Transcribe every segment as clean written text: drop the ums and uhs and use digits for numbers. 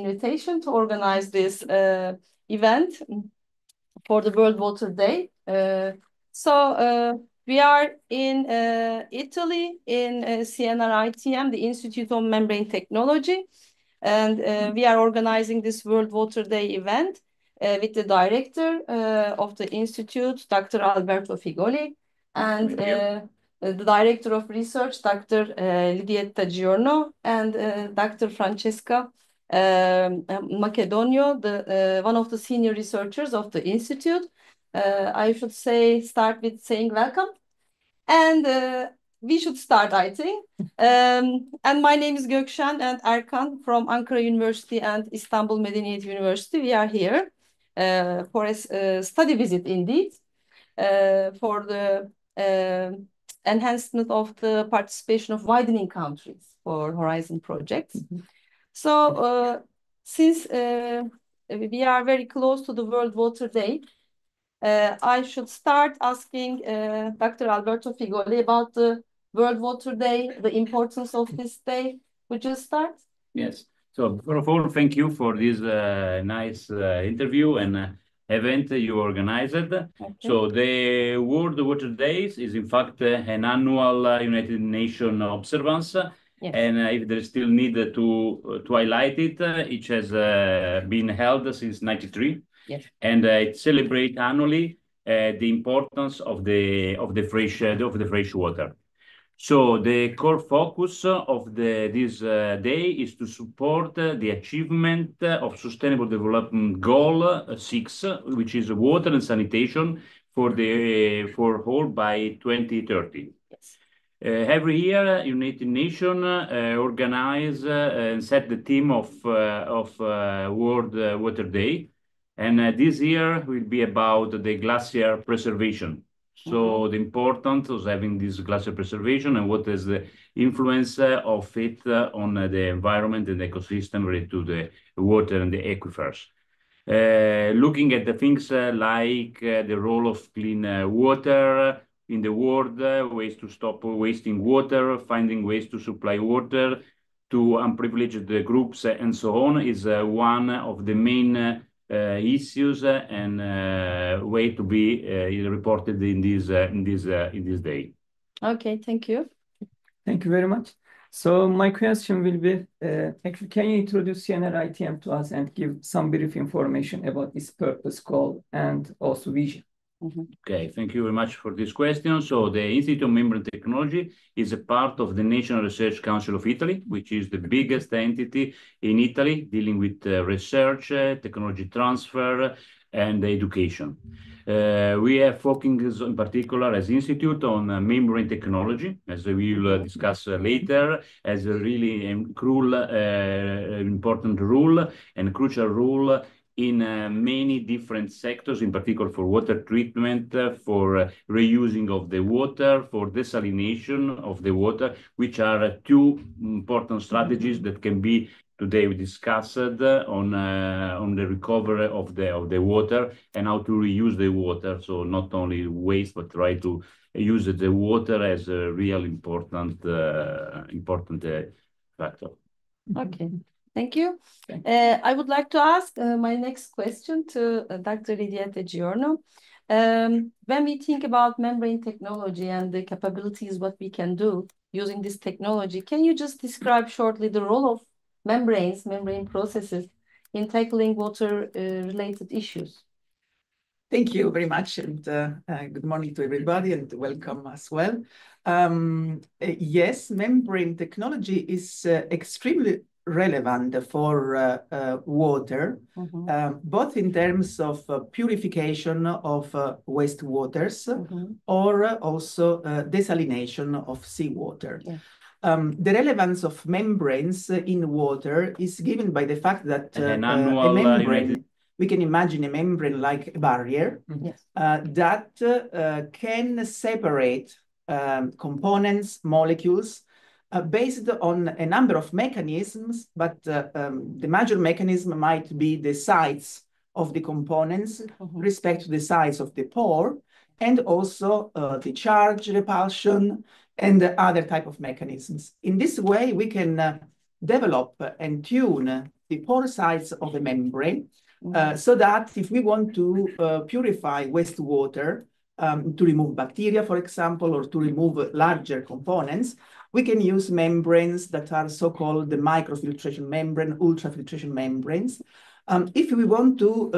invitation to organize this event for the World Water Day. We are in Italy, in CNR-ITM, the Institute of Membrane Technology, and we are organizing this World Water Day event with the director of the Institute, Dr. Alberto Figoli, and the Director of Research, Dr. Lidietta Giorno, and Dr. Francesca Macedonio, one of the senior researchers of the Institute. I should start with saying welcome. And we should start, I think. And my name is Gökşen and Erkan from Ankara University and Istanbul Medeniyet University. We are here for a study visit, indeed, for the enhancement of the participation of widening countries for Horizon projects. Since we are very close to the World Water Day, I should start asking Dr. Alberto Figoli about the World Water Day, the importance of this day. Would you start? Yes. So, first of all, thank you for this nice interview and event you organized. Okay. So, the World Water Days is in fact an annual United Nations observance. Yes. And if there is still need to highlight it, it has been held since '93. Yes. And it celebrates annually the importance of the fresh water. So the core focus of this day is to support the achievement of Sustainable Development Goal 6, which is water and sanitation for all by 2030. Yes. Every year, United Nations organize and set the theme of World Water Day. And this year will be about the glacier preservation. So the importance of having this glacier preservation and what is the influence of it on the environment and ecosystem related to the water and the aquifers. Looking at the things like the role of clean water in the world, ways to stop wasting water, finding ways to supply water to unprivileged groups and so on is one of the main issues and way to be reported in this day. Okay, thank you. Thank you very much. So my question will be, actually, can you introduce CNR-ITM to us and give some brief information about its purpose, goal, and also vision? Okay, thank you very much for this question. So the Institute of Membran Technology is a part of the National Research Council of Italy, which is the biggest entity in Italy dealing with research, technology transfer, and education. We are focusing in particular as Institute on membrane technology, as we will discuss later, as a really important role and crucial role in many different sectors, in particular for water treatment, for reusing of the water, for desalination of the water, which are two important strategies that can be today discussed on the recovery of the water and how to reuse the water. So not only waste, but try to use the water as a real important factor. Okay. Thank you. I would like to ask my next question to Dr. Lidietta Giorno. When we think about membrane technology and the capabilities, what we can do using this technology, can you just describe shortly the role of membrane processes in tackling water-related issues? Thank you very much, and good morning to everybody, and welcome as well. Yes, membrane technology is extremely relevant for water, both in terms of purification of wastewaters or also desalination of seawater. Yeah. The relevance of membranes in water is given by the fact that a membrane, we can imagine a membrane like a barrier that can separate components, molecules, based on a number of mechanisms, but the major mechanism might be the size of the components, respect to the size of the pore, and also the charge repulsion and other type of mechanisms. In this way, we can develop and tune the pore size of the membrane so that if we want to purify wastewater, to remove bacteria, for example, or to remove larger components, we can use membranes that are so-called the microfiltration membrane, ultrafiltration membranes. If we want to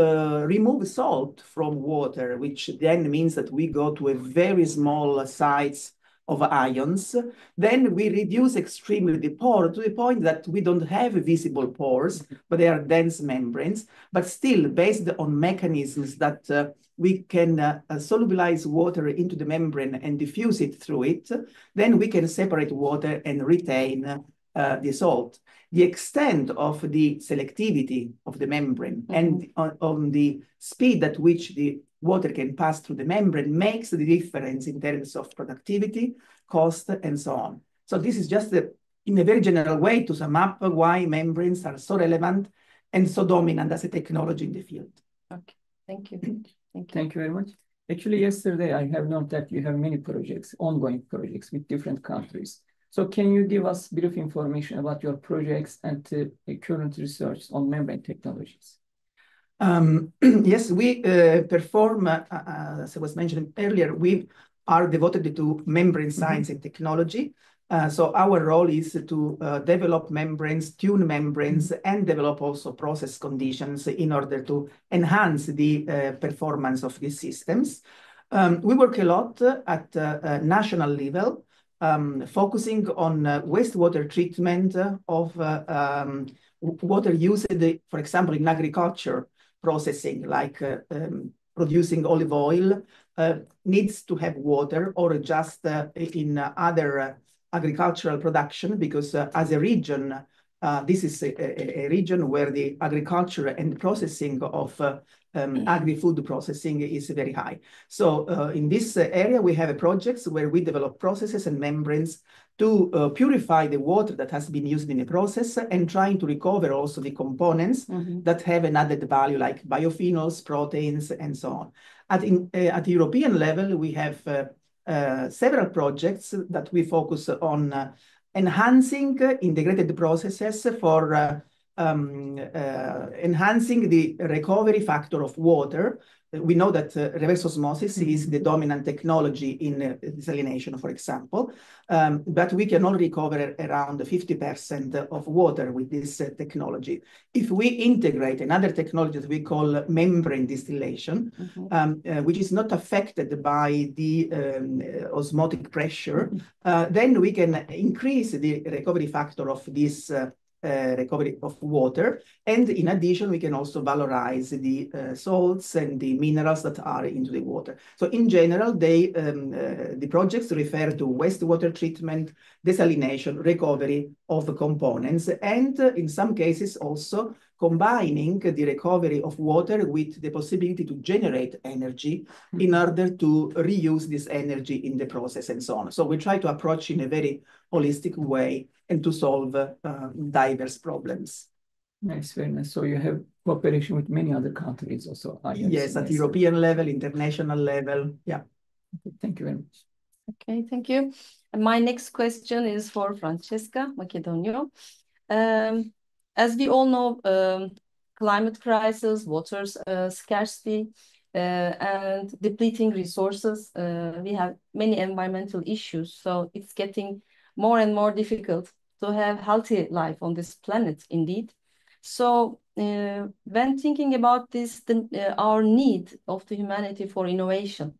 remove salt from water, which then means that we go to a very small size of ions, then we reduce extremely the pore to the point that we don't have visible pores, but they are dense membranes. But still, based on mechanisms that we can solubilize water into the membrane and diffuse it through it, then we can separate water and retain the salt. The extent of the selectivity of the membrane and on the speed at which the water can pass through the membrane makes the difference in terms of productivity, cost, and so on. So this is just in a very general way to sum up why membranes are so relevant and so dominant as a technology in the field. Okay, thank you. Thank you very much. Actually, yesterday I have known that you have many projects, ongoing projects with different countries. So can you give us a bit of information about your projects and current research on membrane technologies? Yes, we perform, as I was mentioning earlier, we are devoted to membrane science and technology. So our role is to develop membranes, tune membranes, and develop also process conditions in order to enhance the performance of these systems. We work a lot at national level, focusing on wastewater treatment of water used, for example, in agriculture processing, like producing olive oil, needs to have water, or just in other agricultural production, because as a region, this is a region where the agriculture and processing of agri-food processing is very high. So in this area, we have projects where we develop processes and membranes to purify the water that has been used in the process and trying to recover also the components that have an added value, like biophenols, proteins, and so on. At the European level, we have several projects that we focus on enhancing integrated processes for enhancing the recovery factor of water. We know that reverse osmosis is the dominant technology in desalination, for example, but we can only recover around 50% of water with this technology. If we integrate another technology that we call membrane distillation, which is not affected by the osmotic pressure, then we can increase the recovery factor of this recovery of water. And in addition, we can also valorize the salts and the minerals that are into the water. So in general, the projects refer to wastewater treatment, desalination, recovery of the components, and in some cases also combining the recovery of water with the possibility to generate energy in order to reuse this energy in the process and so on. So we try to approach in a very holistic way and to solve diverse problems. Nice, very nice. So you have cooperation with many other countries also. Yes, at European level, international level. Yeah. Okay, thank you very much. Okay, thank you. And my next question is for Francesca Macedonio. As we all know, climate crisis, water scarcity, and depleting resources, we have many environmental issues. So it's getting more and more difficult to have healthy life on this planet, indeed. So when thinking about this, our need of the humanity for innovation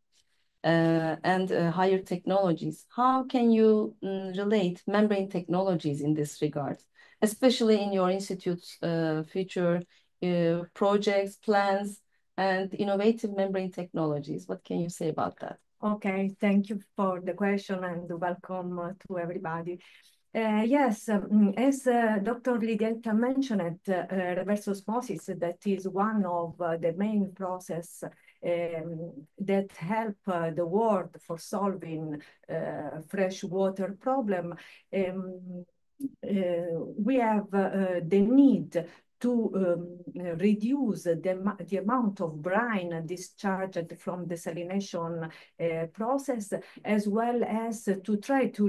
and higher technologies, how can you relate membrane technologies in this regard, especially in your institute's future projects, plans, and innovative membrane technologies? What can you say about that? Okay, thank you for the question and welcome to everybody. Yes, as Dr. Lidietta mentioned, reverse osmosis, that is one of the main process that help the world for solving fresh water problem. We have the need to reduce the amount of brine discharged from desalination process, as well as to try to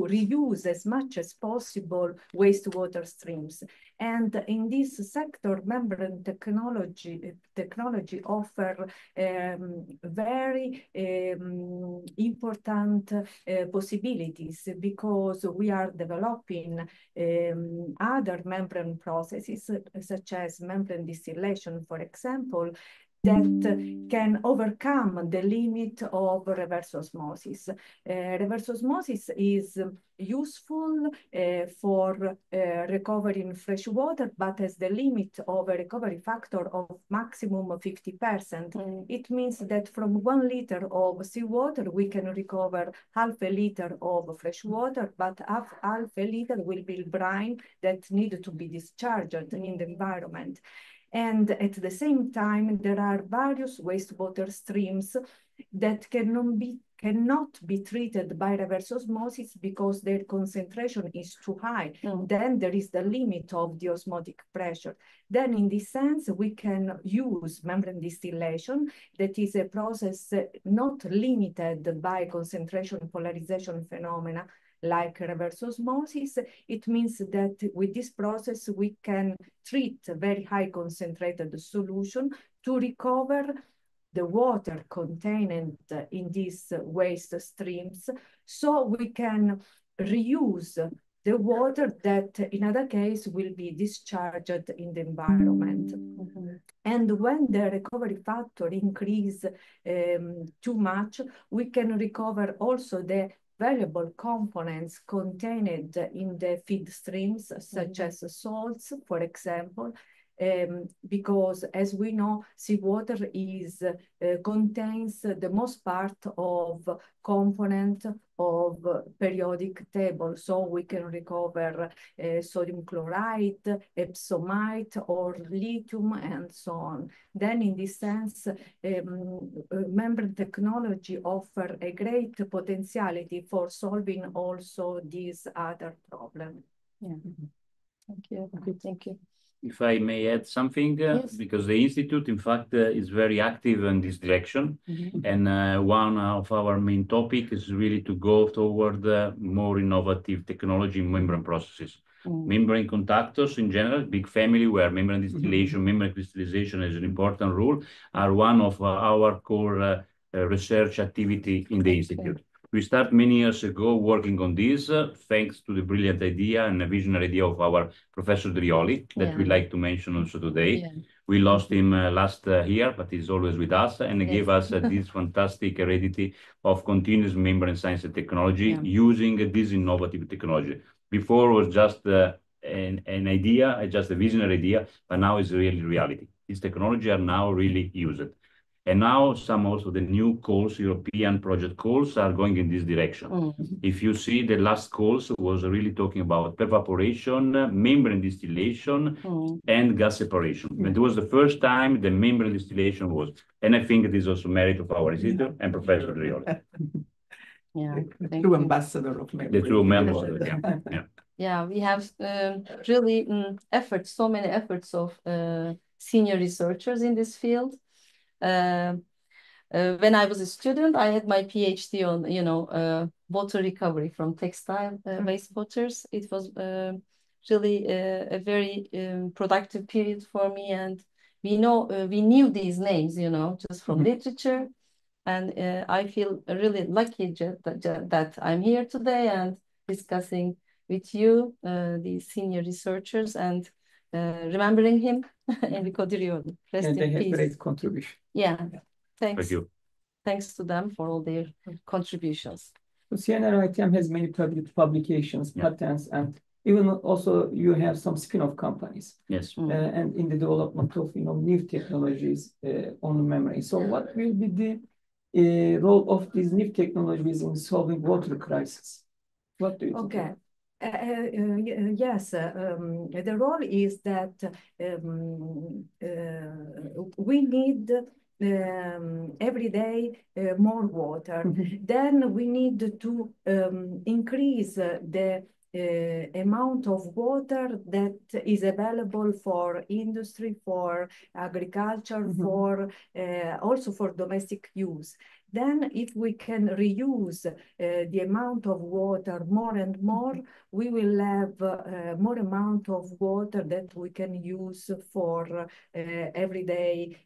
reuse as much as possible wastewater streams. And in this sector, Membran Technology offer very important possibilities, because we are developing other membrane processes, such as membrane distillation, for example, that can overcome the limit of reverse osmosis. Reverse osmosis is useful for recovering fresh water, but has the limit of a recovery factor of maximum 50%. It means that from 1 liter of seawater, we can recover half a liter of fresh water, but half a liter will be brine that need to be discharged in the environment. And at the same time, there are various wastewater streams that cannot be treated by reverse osmosis because their concentration is too high. Then there is the limit of the osmotic pressure. Then in this sense, we can use membrane distillation, that is a process not limited by concentration polarization phenomena, like reverse osmosis. It means that with this process, we can treat very high concentrated solution to recover the water contained in these waste streams, so we can reuse the water that in other case will be discharged in the environment. And when the recovery factor increase too much, we can recover also the valuable components contained in the feed streams, such as salts, for example, because as we know, seawater contains the most part of component of periodic table. So we can recover sodium chloride, epsomite, or lithium, and so on. Then in this sense, Membran Technology offer a great potentiality for solving also these other problems. Yeah. Thank you. Okay, thank you. If I may add something, Yes. because the Institute, in fact, is very active in this direction. And one of our main topics is really to go toward more innovative technology in membrane processes. Membrane contactors in general, big family where membrane distillation, membrane crystallization is an important role, are one of our core research activity in the Institute. We started many years ago working on this, thanks to the brilliant idea and the visionary idea of our Professor Drioli, that we like to mention also today. We lost him last year, but he's always with us, and he gave us this fantastic heredity of continuous membrane science and technology using this innovative technology. Before it was just an idea, just a visionary idea, but now it's really reality. These technologies are now really used. And now some also the new calls, European project calls, are going in this direction. If you see the last calls was really talking about evaporation, membrane distillation, and gas separation. It was the first time the membrane distillation was. And I think it is also merit of our institute and Professor Drioli. The true ambassador of membrane. The true ambassador, Yeah, we have really efforts, so many efforts of senior researchers in this field. When I was a student, I had my PhD on, water recovery from textile wastewaters. It was really a very productive period for me, and we knew these names, just from literature, and I feel really lucky that I'm here today and discussing with you, these senior researchers, and remembering him, Enrico Drioli. Rest in they have peace. great contribution. Yeah, thanks. Thank you. Thanks to them for all their contributions. So CNR-ITM has many publications, patents, and even also you have some spin-off companies. Yes. And in the development of new technologies on the membrane. So what will be the role of these new technologies in solving water crisis? What do you think? Okay. Yes, the role is that we need every day more water. Then we need to increase the amount of water that is available for industry, for agriculture, for also for domestic use. Then if we can reuse the amount of water more and more, we will have more amount of water that we can use for everyday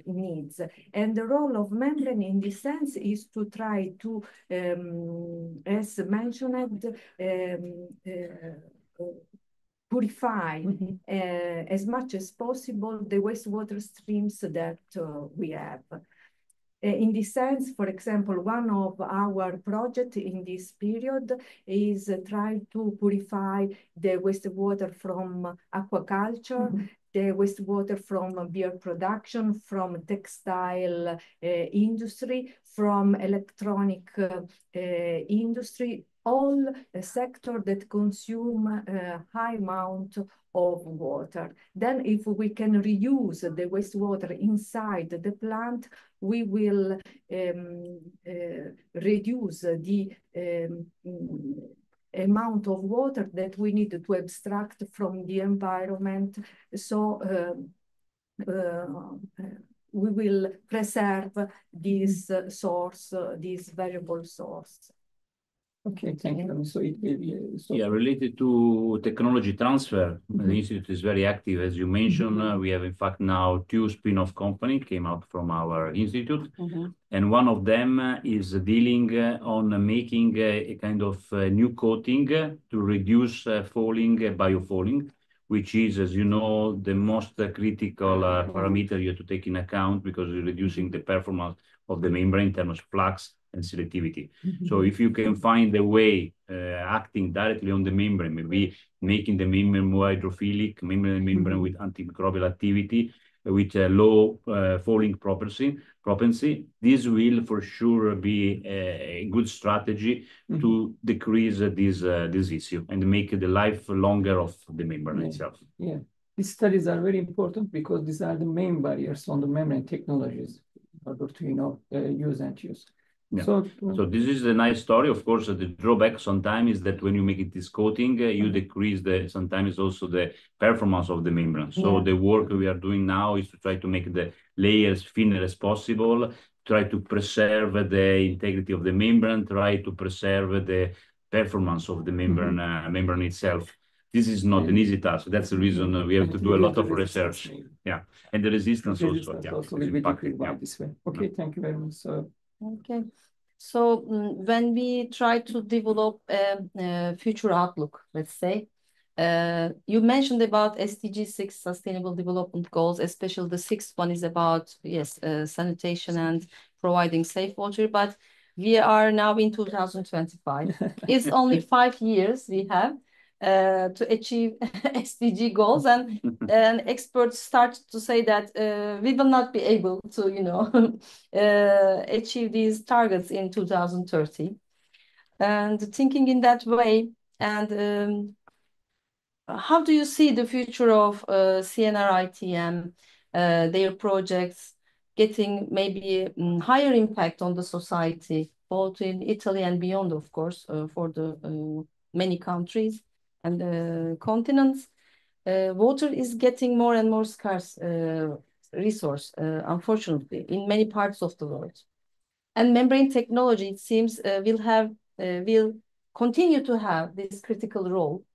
needs. And the role of membrane in this sense is to try to, as mentioned, purify as much as possible the wastewater streams that we have. In this sense, for example, one of our projects in this period is try to purify the wastewater from aquaculture, the wastewater from beer production, from textile industry, from electronic industry, all sector that consume a high amount of water. Then if we can reuse the wastewater inside the plant, we will reduce the amount of water that we need to extract from the environment. So we will preserve this source, this variable source. Okay, thank you. So it will be related to technology transfer. The Institute is very active, as you mentioned. We have, in fact, now 2 spin-off companies came out from our institute, and one of them is dealing on making a kind of new coating to reduce biofouling, which is, as you know, the most critical parameter you have to take in account because you're reducing the performance of the membrane in terms of flux and selectivity. So if you can find a way acting directly on the membrane, maybe making the membrane more hydrophilic, membrane with antimicrobial activity, with low fouling propensity, this will for sure be a good strategy to decrease this issue and make the life longer of the membrane itself. Yeah, these studies are very important because these are the main barriers on the membrane technologies in order to use and use. Yeah. So this is a nice story. Of course, the drawback sometimes is that when you make it this coating, you decrease sometimes also the performance of the membrane. So the work we are doing now is to try to make the layers thinner as possible, try to preserve the integrity of the membrane, try to preserve the performance of the membrane itself. This is not an easy task. That's the reason we have to do a lot of research. Yeah, and the resistance also will be decreased by this way. Okay, thank you very much. Okay, so when we try to develop a future outlook, let's say, you mentioned about SDG 6 Sustainable Development Goals, especially the 6th one is about, sanitation and providing safe water, but we are now in 2025. It's only 5 years we have to achieve SDG goals, and experts start to say that we will not be able to, achieve these targets in 2030. And thinking in that way, and how do you see the future of CNR-ITM, their projects getting maybe higher impact on the society, both in Italy and beyond, of course, for the many countries and continents? Water is getting more and more scarce resource, unfortunately, in many parts of the world. And membrane technology, it seems, will continue to have this critical role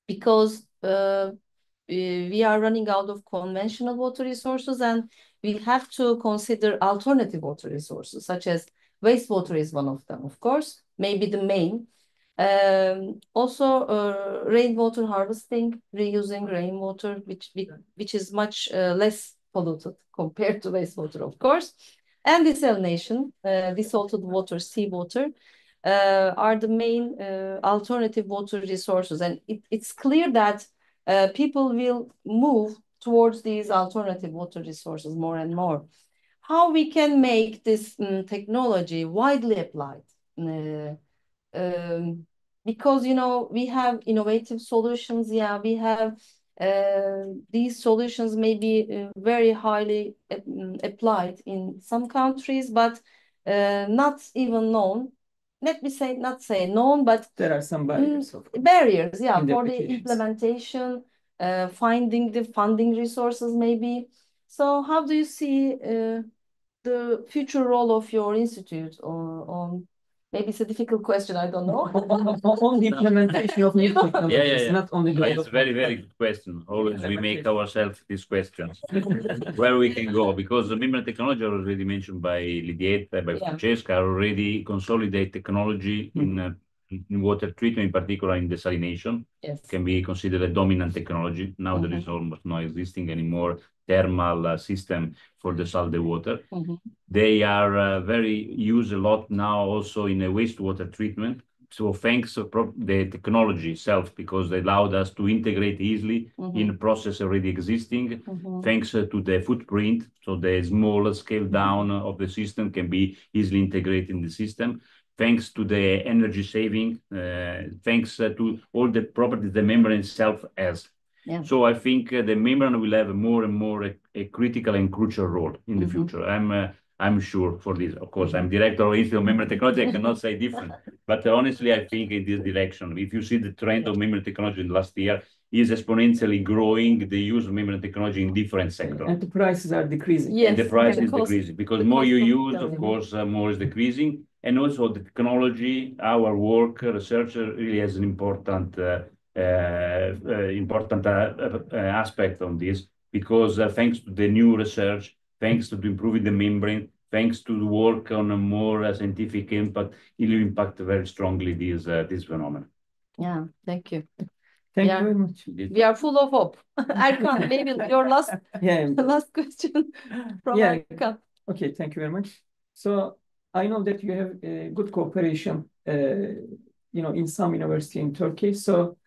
because we are running out of conventional water resources, and we have to consider alternative water resources, such as wastewater is one of them, of course, maybe the main. Also, rainwater harvesting, reusing rainwater, which is much less polluted compared to wastewater, of course, and desalination, desalted water, seawater, are the main alternative water resources. And it's clear that people will move towards these alternative water resources more and more. How we can make this technology widely applied? Because, we have innovative solutions. Yeah, we have these solutions may be very highly applied in some countries, but not even known let me say, not say known, but there are some barriers. Barriers, yeah, in the for the applications. implementation, finding the funding resources maybe. So how do you see the future role of your institute on maybe it's a difficult question, I don't know. On the implementation of new technologies, Yeah. not only the It's a very, very good question. Always we make ourselves these questions. Where we can go, because the Membran Technology already mentioned by Lidietta, by Francesca, already consolidate technology in water treatment, in particular in desalination. Yes. Can be considered a dominant technology. Now there is almost not existing anymore thermal system for desal the water. They are very used a lot now also in a wastewater treatment. So thanks to the technology itself, because they allowed us to integrate easily in a process already existing, thanks to the footprint. So the small scale down of the system can be easily integrated in the system. Thanks to the energy saving, thanks to all the properties the membrane itself has. Yeah. So I think the membrane will have more and more a critical and crucial role in the future. I'm sure for this. Of course, I'm director of Institute of Membran Technology. I cannot say different, but honestly, I think in this direction. If you see the trend of membran technology in the last year, is exponentially growing the use of membran technology in different sectors. And the prices are decreasing. Yes, and the price is cost, decreasing because more you use, of course, more is decreasing. And also the technology, our work, research really has an important aspect on this, because thanks to the new research, thanks to improving the membrane, thanks to the work on a more scientific impact, it will impact very strongly this phenomenon. Yeah, thank you. Thank you very much. We are full of hope. Erkan, maybe your last last question from Erkan. Okay, thank you very much. So I know that you have a good cooperation, in some university in Turkey. So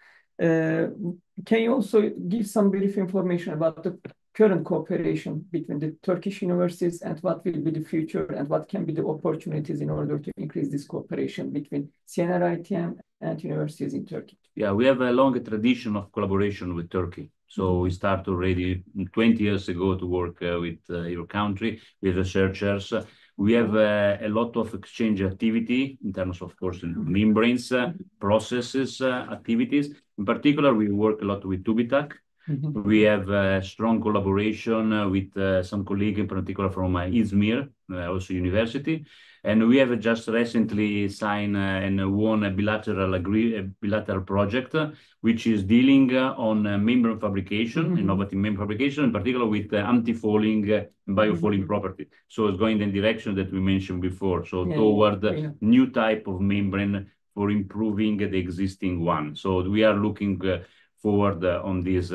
can you also give some brief information about the current cooperation between the Turkish universities and what will be the future and what can be the opportunities in order to increase this cooperation between CNR-ITM and universities in Turkey? Yeah, we have a long tradition of collaboration with Turkey. So we started already 20 years ago to work with your country, with researchers. We have a lot of exchange activity in terms of course, membranes, processes, activities. In particular, we work a lot with Tubitak. We have a strong collaboration with some colleagues, in particular from Izmir, also university. And we have just recently signed and won a bilateral project, which is dealing on membrane fabrication, innovative membrane fabrication, in particular with anti-fouling and biofouling property. So it's going in the direction that we mentioned before. So toward new type of membrane for improving the existing one. So we are looking forward on this.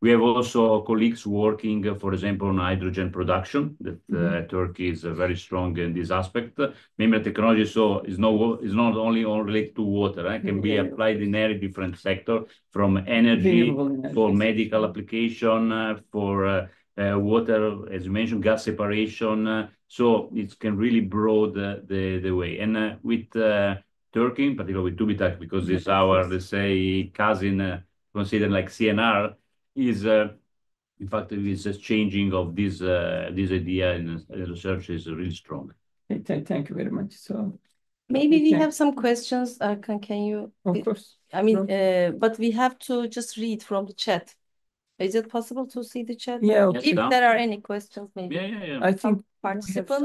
We have also colleagues working, for example, on hydrogen production. That Turkey is very strong in this aspect. Membrane technology is not only related to water. It can be applied in very different sector, from energy for medical application, for water, as you mentioned, gas separation. So it can really broad the way. And with Turkey, in particular with Tubitak, because it's our, let's say, cousin, considered like CNR, is in fact this changing of this idea in research is really strong. Thank you very much. So maybe we have some questions. Can you? Of course. I mean, but we have to just read from the chat. Is it possible to see the chat? Yeah. Okay. If there are any questions, maybe. Yeah. I think participants.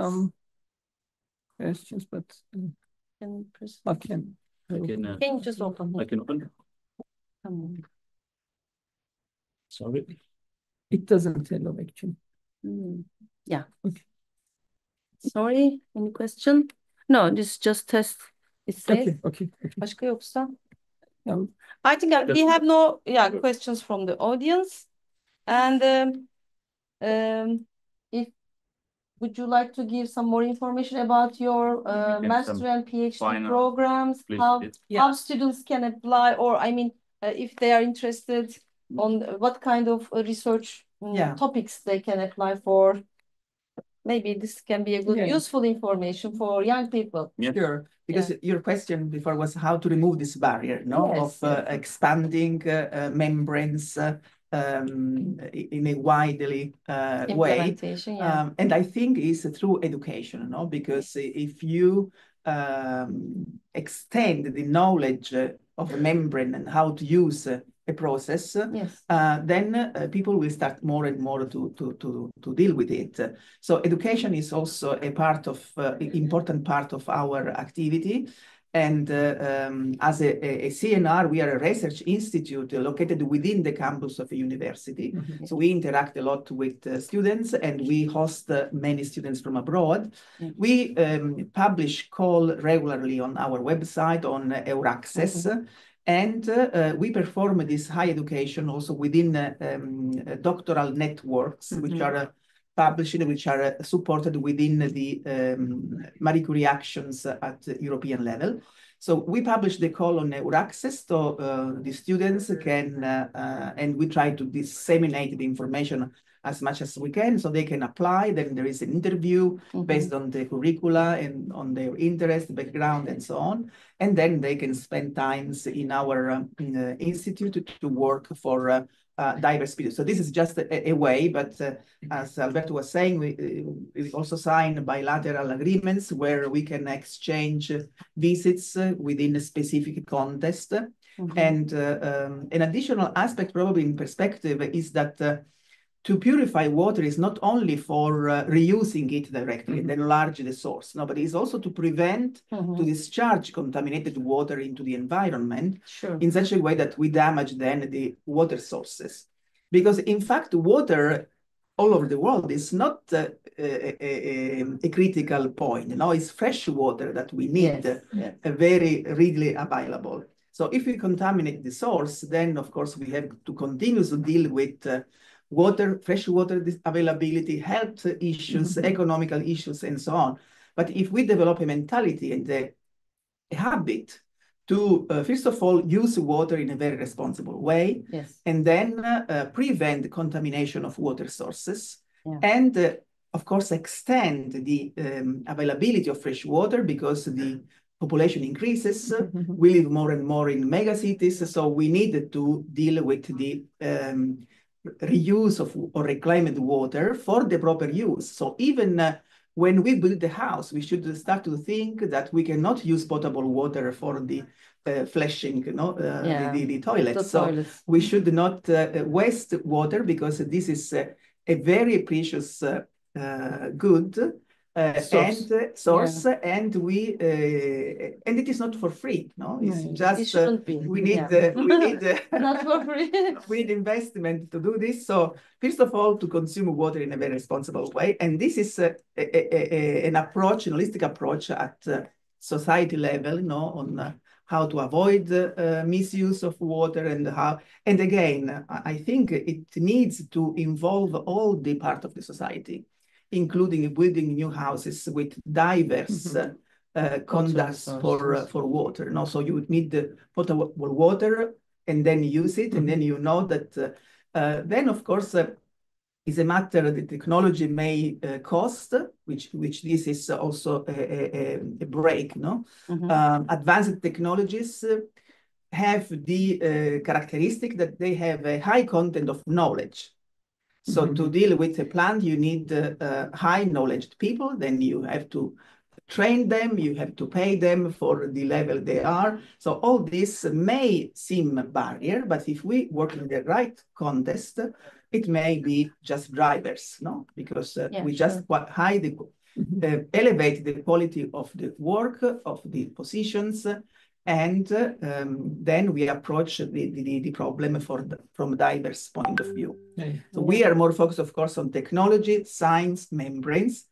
We have some questions, but can press. Can you just open? I can open. Sorry. It doesn't tell actually. Yeah. Okay. Sorry, any question? No, this just test. It says. Okay. Başka yoksa? Yeah. I think we have no questions from the audience. And if would you like to give some more information about your master and PhD programs? How students can apply, or I mean, if they are interested on what kind of research topics they can apply for. Maybe this can be a good, useful information for young people. Sure, because your question before was how to remove this barrier, of expanding membranes in a widely way. Implementation, yeah. And I think it's through education, no? Because if you extend the knowledge of a membrane and how to use a process, Yes. then people will start more and more to deal with it. So education is also a part of important part of our activity. And as a CNR, we are a research institute located within the campus of a university. Mm-hmm. So we interact a lot with students, and we host many students from abroad. Mm-hmm. We publish call regularly on our website on EURAccess. Mm-hmm. And we perform this high education also within doctoral networks, mm-hmm. which are published, which are supported within the Marie Curie actions at European level. So we publish the call on EURAccess, so the students can, and we try to disseminate the information as much as we can, so they can apply. Then there is an interview, mm-hmm. based on the curricula and on their interest, background, and so on. And then they can spend times in our institute to work for diverse periods. So this is just a way, but as Alberto was saying, we also sign bilateral agreements where we can exchange visits within a specific context. Mm-hmm. And an additional aspect, probably in perspective, is that to purify water is not only for reusing it directly, mm-hmm. and enlarge the source, no, but it's also to prevent, mm-hmm. to discharge contaminated water into the environment, sure. in such a way that we damage then the water sources. Because in fact, water all over the world is not a critical point. You know, it's fresh water that we need, yes. Yes. Very readily available. So if we contaminate the source, then of course we have to continue to deal with water, fresh water availability, health issues, mm-hmm. economical issues, and so on. But if we develop a mentality and a habit to, first of all, use water in a very responsible way, yes. and then prevent the contamination of water sources, yeah. and of course, extend the availability of fresh water, because the population increases, mm-hmm. we live more and more in megacities, so we need to deal with the reuse of or reclaimed water for the proper use. So even when we build the house, we should start to think that we cannot use potable water for the flushing, you know, yeah. the toilets. So toilets. We should not waste water, because this is a very precious good source, yeah. And we and it is not for free, no, it's just we need yeah. We need not for free. We need investment to do this. So first of all, to consume water in a very responsible way, and this is an approach, an holistic approach at society level, you know, on how to avoid misuse of water, and how, and again, I think it needs to involve all the part of the society, including building new houses with diverse conducts for water. And also you would need the potable water and then use it. Mm-hmm. And then you know that then, of course, is a matter the technology may cost, which this is also a break, no? Mm-hmm. Advanced technologies have the characteristic that they have a high content of knowledge. So mm-hmm. to deal with a plant, you need high knowledge people. Then you have to train them, you have to pay them for the level they are. So all this may seem a barrier, but if we work in the right context, it may be just drivers, no? Because yeah, we just elevate the quality of the work, of the positions, and then we approach the problem from a diverse point of view. Yeah. So we are more focused, of course, on technology, science, membranes,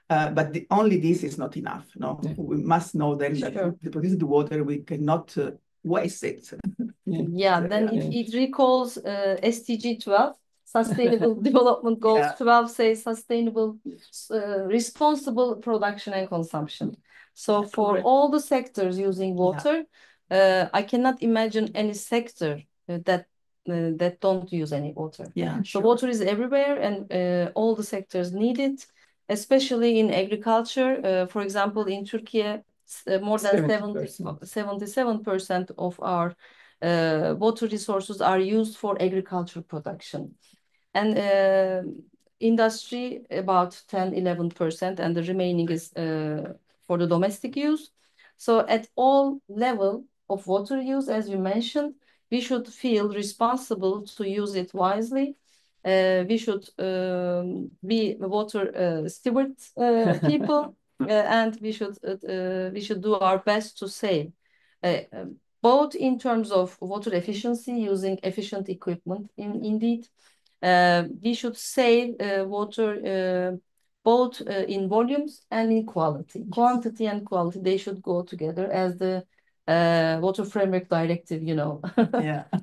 but only this is not enough. No, yeah. We must know then that the produced water, we cannot waste it. Yeah, then it recalls SDG 12, Sustainable Development Goals 12 says sustainable, responsible production and consumption. So for all the sectors using water, I cannot imagine any sector that don't use any water. Yeah, so water is everywhere, and all the sectors need it, especially in agriculture. For example, in Turkey, more than 77% of our water resources are used for agricultural production. And industry about 10-11%, and the remaining is for the domestic use. So at all level of water use, as you mentioned, we should feel responsible to use it wisely. We should be water steward people, and we should do our best to save, both in terms of water efficiency, using efficient equipment. Indeed, we should save water both in volumes and in quality. Quantity and quality, they should go together, as the Water Framework Directive,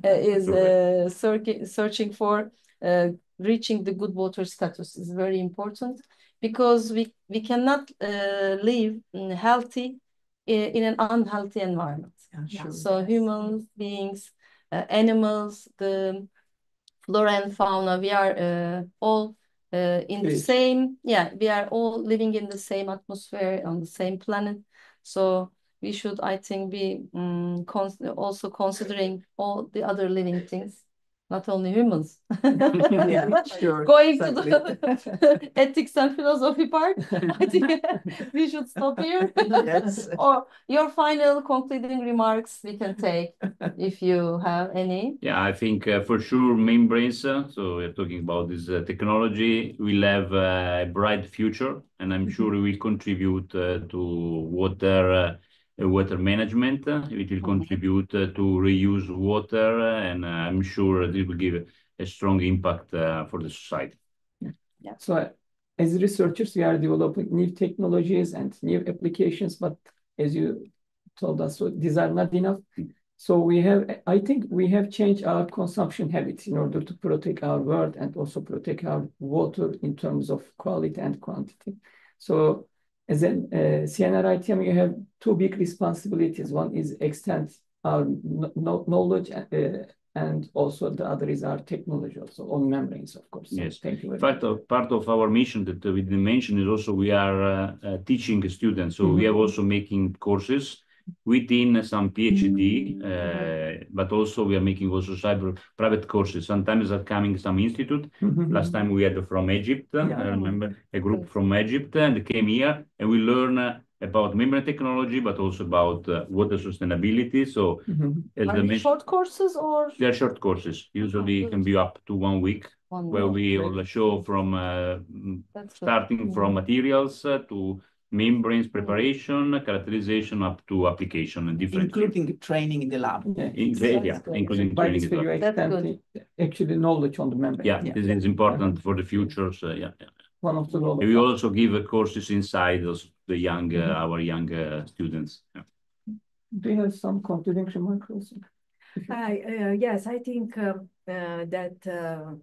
is searching for reaching the good water status is very important, because we cannot live healthy in an unhealthy environment. Sure. So human beings, animals, the flora and fauna, we are all in the same, we are all living in the same atmosphere, on the same planet. So we should, I think, be also considering all the other living things, not only humans. Sure. Going to the ethics and philosophy part, I think we should stop here. Yes. Or your final concluding remarks we can take, if you have any. Yeah, I think for sure membranes, so we're talking about this technology, will have a bright future, and I'm sure it will contribute to water management. It will contribute to reuse water, and I'm sure it will give a strong impact for the society. Yeah. So as researchers, we are developing new technologies and new applications, but as you told us, so these are not enough. So I think we have changed our consumption habits in order to protect our world and also protect our water in terms of quality and quantity. So as a CNR-ITM, you have two big responsibilities. One is extend our knowledge, and also the other is our technology, also on membranes, of course. So yes. Thank you very much. Part of our mission that we didn't mention is also we are teaching students. So we are also making courses within some PhD, but also we are making also private courses. Sometimes are coming some institute. Last time we had from Egypt, I remember a group from Egypt, and they came here, and we learn about membrane technology, but also about water sustainability. So are they short courses, or? They're short courses. Usually can be up to 1 week, where we all show from starting from materials to membranes preparation, characterization, up to application, and different, including training in the lab. Including By training this in way, the you lab. extend actually knowledge on the membrane. This is important for the future. So, One of the we also give courses inside the young, our young students. Do you have some concluding remarks also? Yes, I think that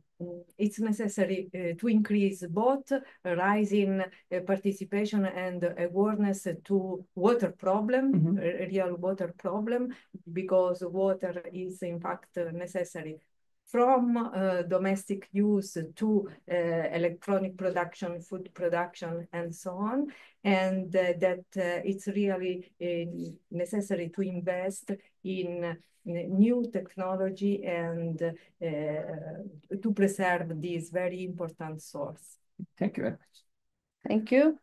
it's necessary to increase both rising participation and awareness to water problem, real water problem, because water is in fact necessary from domestic use to electronic production, food production, and so on, and that it's really necessary to invest in new technology and to preserve this very important source. Thank you very much. Thank you.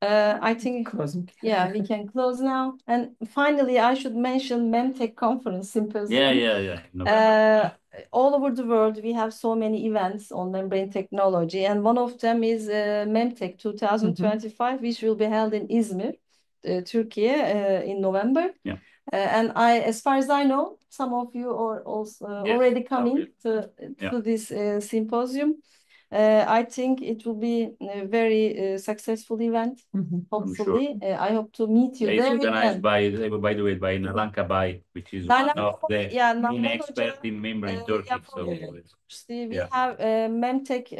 I think, we can close now. And finally, I should mention MEMTech conference symposium. All over the world, we have so many events on membrane technology, and one of them is MEMTech 2025, which will be held in Izmir, Turkey, in November. And as far as I know, some of you are also already coming to this symposium. I think it will be a very successful event. Hopefully, sure. I hope to meet you there. It's organized by the way, by Nalanka Bay, which is one of the main experts in membrane Turkey. We have MEMTech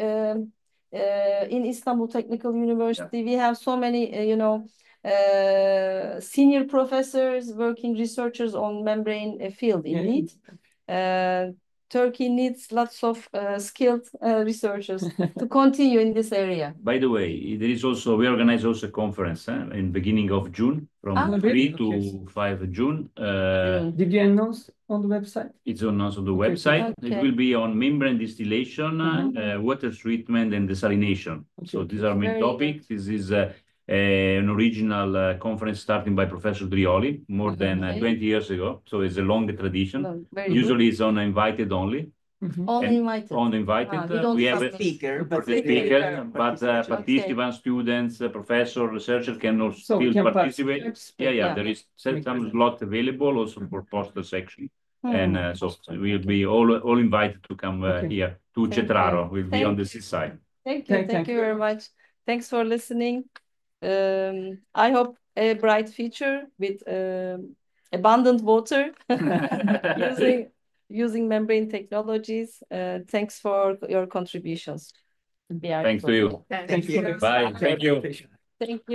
in Istanbul Technical University. We have so many, senior professors, working researchers on membrane field, indeed. Turkey needs lots of skilled researchers to continue in this area. By the way, there is also, we organize also a conference in beginning of June, from 3 to 5 June. Did you announce on the website? It's announced on the website. Okay. It will be on membrane distillation, water treatment, and desalination. Okay. So these are main Very topics. This is an original conference starting by Professor Drioli more than 20 years ago. So it's a long tradition. Very Usually it's uninvited only. uninvited. Uninvited. We don't We have have a speaker, speaker, but participants, students, professor, researcher can also still participate. Yeah, there is some slot available also for poster section. And so we'll be all invited to come here to Cetraro. We'll be on the seaside. Thank you very much. Thanks for listening. I hope a bright future with abundant water using membrane technologies. Thanks for your contributions. Thanks to you. Thank you. Bye. Thank you. Thank you.